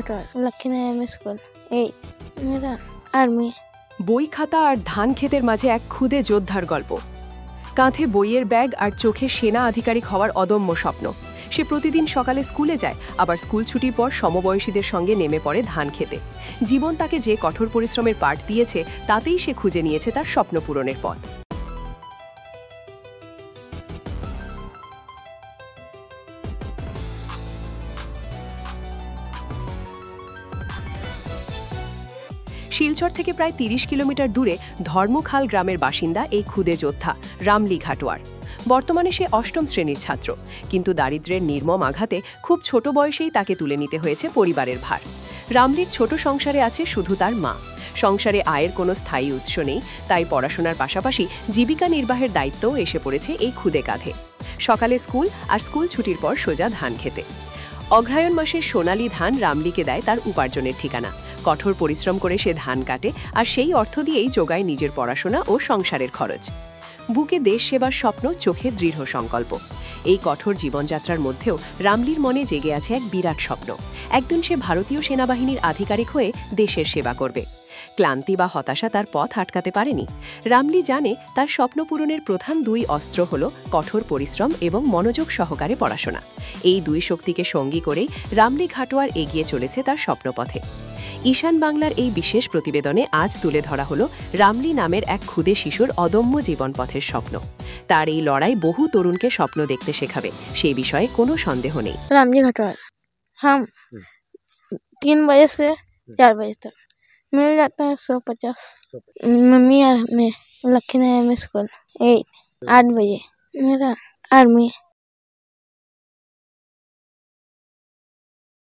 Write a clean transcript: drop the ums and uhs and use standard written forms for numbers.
घाटवार Laxminarayan school 8 मेरा army. বই খাতা আর ধান ক্ষেতের মাঝে এক ক্ষুদে যোদ্ধার গল্প। কাঁধে বইয়ের ব্যাগ আর চোখে সেনা আধিকারিক হওয়ার অদম্য স্বপ্ন। সে প্রতিদিন সকালে স্কুলে যায়, আবার স্কুল ছুটির পর সমবয়সীদের সঙ্গে নেমে পড়ে ধান খেতে। জীবন তাকে যে কঠোর পরিশ্রমের পাঠ দিয়েছে, তাতেই সে খুঁজে নিয়েছে তার স্বপ্ন পূরণের পথ। শিলচর থেকে প্রায় ৩০ কিলোমিটার দূরে ধর্মখাল গ্রামের বাসিন্দা এই ক্ষুদে যোদ্ধা রামলি ঘাটোয়ার। বর্তমানে সে ৮ম শ্রেণীর ছাত্র, কিন্তু দারিদ্র্যের নির্মম আঘাতে খুব ছোট বয়সেই তাকে তুলে নিতে হয়েছে পরিবারের ভার। রামলির ছোট সংসারে আছে শুধু তার মা। সংসারে আয়ের কোনো স্থায়ী উৎস নেই, তাই পড়াশোনার পাশাপাশি জীবিকা নির্বাহের দায়িত্বও এসে পড়েছে এই ক্ষুদে কাঁধে। সকালে স্কুল আর স্কুল ছুটির পর সোজা ধান খেতে। অগ্রহায়ণ মাসের সোনালি ধান রামলিকে দেয় তার উপার্জনের ঠিকানা। কঠোর পরিশ্রম করে সে ধান কাটে, আর সেই অর্থ দিয়েই যোগায় নিজের পড়াশোনা ও সংসারের খরচ। বুকে দেশ সেবার স্বপ্ন, চোখে দৃঢ় সংকল্প। এই কঠোর জীবনযাত্রার মধ্যেও রামলির মনে জেগে আছে এক বিরাট স্বপ্ন। একদিন সে ভারতীয় সেনাবাহিনীর আধিকারিক হয়ে দেশের সেবা করবে। ক্লান্তি বা হতাশা তার পথ আটকাতে পারেনি। রামলি জানে তার স্বপ্ন পূরণের প্রধান 2 অস্ত্র হল কঠোর পরিশ্রম এবং মনোযোগ সহকারে পড়াশোনা। এই 2 শক্তিকে সঙ্গী করেই রামলি ঘাটোয়ার এগিয়ে চলেছে তার স্বপ্নপথে। ঈশান বাংলার এই বিশেষ প্রতিবেদনে আজ তুলে ধরা হলো রামলি নামের এক ক্ষুদে শিশুর অদম্য জীবনপথের স্বপ্ন। তার এই লড়াই বহু তরুণকে স্বপ্ন দেখতে শেখাবে, সেই বিষয়ে কোনো সন্দেহ নেই। रामली घाटवार हम 3 बजे से 4 बजे तक मिल जाता है 150। मम्मी और मैं लक्ष्मीनारायण स्कूल 8 बजे मेरा आर्मी।